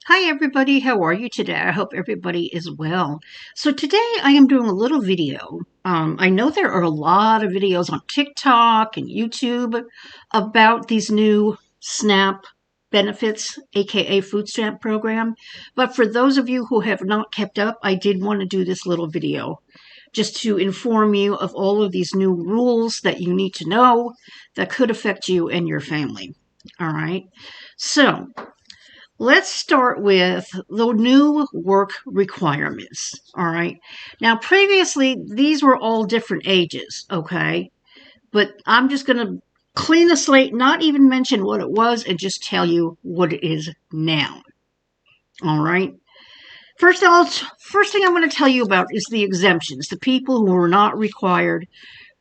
Hi everybody, how are you today? I hope everybody is well. So today I am doing a little video. I know there are a lot of videos on TikTok and YouTube about these new SNAP benefits, aka food stamp program. But for those of you who have not kept up, I did want to do this little video just to inform you of all of these new rules that you need to know that could affect you and your family. All right. So let's start with the new work requirements, all right? Now, previously, these were all different ages, okay? But I'm just going to clean the slate, not even mention what it was, and just tell you what it is now, all right? First thing I'm going to tell you about is the exemptions, the people who are not required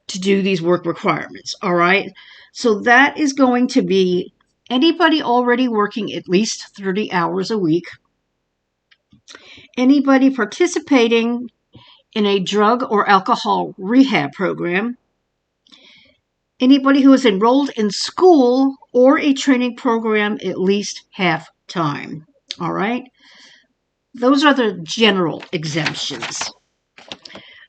to do these work requirements, all right? So that is going to be anybody already working at least 30 hours a week, anybody participating in a drug or alcohol rehab program, anybody who is enrolled in school or a training program at least half time. All right? Those are the general exemptions.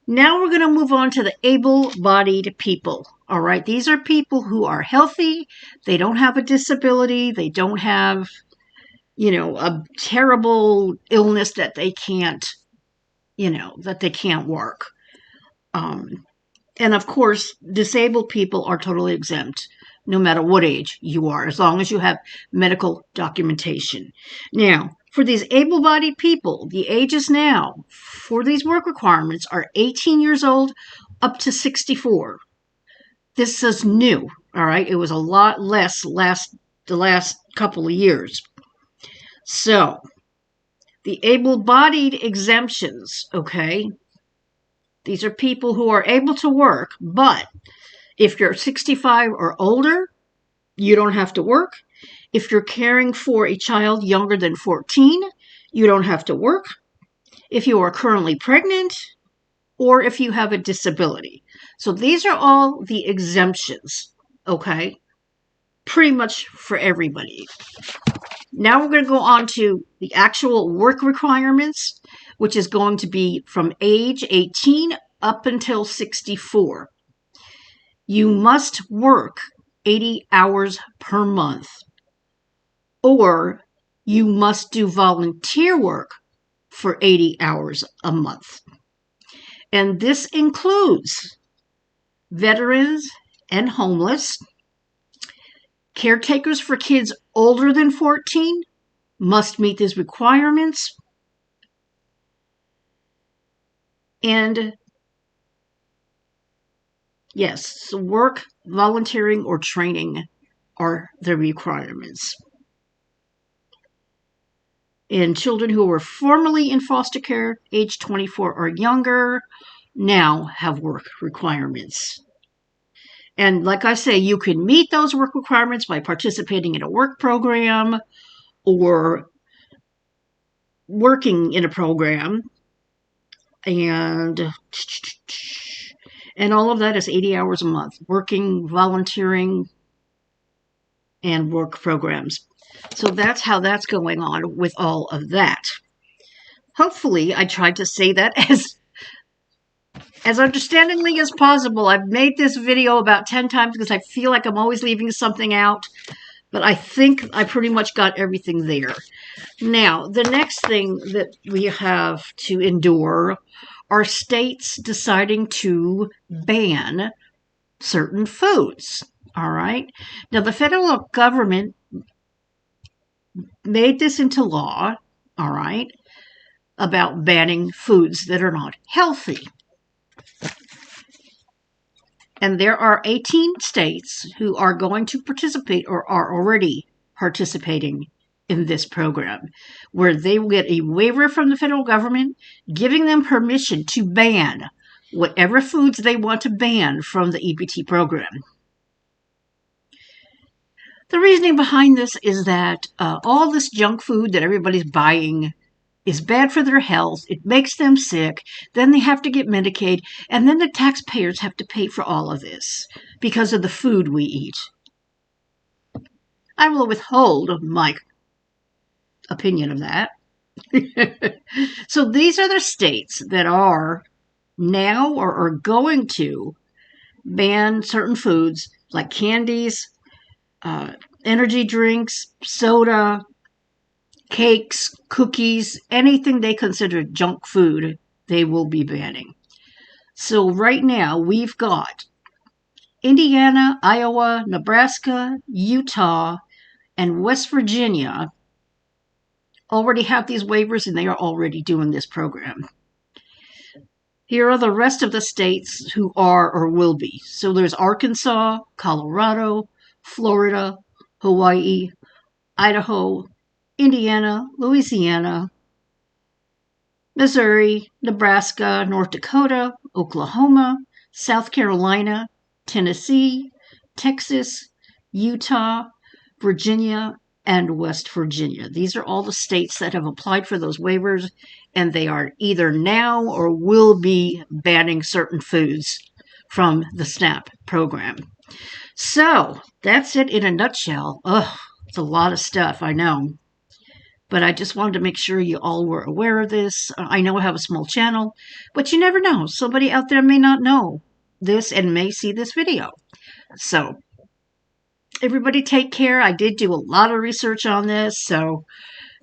Now we're going to move on to the able-bodied people. All right? These are people who are healthy. They don't have a disability. They don't have, a terrible illness that they can't, work. And of course, disabled people are totally exempt, no matter what age you are, as long as you have medical documentation. Now, for these able-bodied people, the ages now for these work requirements are 18 years old up to 64. This is new, all right? It was a lot less the last couple of years. So, the able-bodied exemptions, okay? These are people who are able to work, but if you're 65 or older, you don't have to work. If you're caring for a child younger than 14, you don't have to work. If you are currently pregnant, or if you have a disability. So these are all the exemptions, okay? Pretty much for everybody. Now we're going to go on to the actual work requirements, which is going to be from age 18 up until 64. You must work 80 hours per month, or you must do volunteer work for 80 hours a month. And this includes veterans and homeless, caretakers for kids older than 14 must meet these requirements, and yes, work, volunteering, or training are the requirements. And children who were formerly in foster care, age 24 or younger, now have work requirements. And like I say, you can meet those work requirements by participating in a work program or working in a program. And all of that is 80 hours a month. Working, volunteering, and work programs. So that's how that's going on with all of that. Hopefully, I tried to say that as understandingly as possible. I've made this video about 10 times because I feel like I'm always leaving something out. But I think I pretty much got everything there. Now, the next thing that we have to endure are states deciding to ban certain foods. All right? Now, the federal government made this into law, all right, about banning foods that are not healthy. And there are 18 states who are going to participate or are already participating in this program, where they will get a waiver from the federal government, giving them permission to ban whatever foods they want to ban from the EBT program. The reasoning behind this is that all this junk food that everybody's buying is bad for their health. It makes them sick. Then they have to get Medicaid. And then the taxpayers have to pay for all of this because of the food we eat. I will withhold my opinion of that. So these are the states that are now or are going to ban certain foods like candies, energy drinks, soda, cakes, cookies, anything they consider junk food, they will be banning. So right now we've got Indiana, Iowa, Nebraska, Utah, and West Virginia already have these waivers and they are already doing this program. Here are the rest of the states who are or will be. So there's Arkansas, Colorado, Florida, Hawaii, Idaho, Indiana, Louisiana, Missouri, Nebraska, North Dakota, Oklahoma, South Carolina, Tennessee, Texas, Utah, Virginia, and West Virginia. These are all the states that have applied for those waivers, and they are either now or will be banning certain foods from the SNAP program. So that's it in a nutshell. Ugh, it's a lot of stuff, I know. But I just wanted to make sure you all were aware of this. I know I have a small channel, but you never know. Somebody out there may not know this and may see this video. So everybody take care. I did do a lot of research on this, so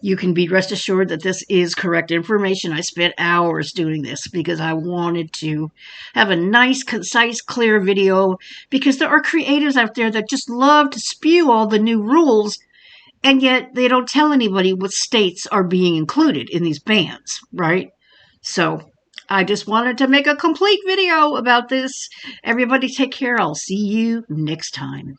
you can be rest assured that this is correct information. I spent hours doing this because I wanted to have a nice, concise, clear video, because there are creators out there that just love to spew all the new rules, and yet they don't tell anybody what states are being included in these bans, right? So I just wanted to make a complete video about this. Everybody take care. I'll see you next time.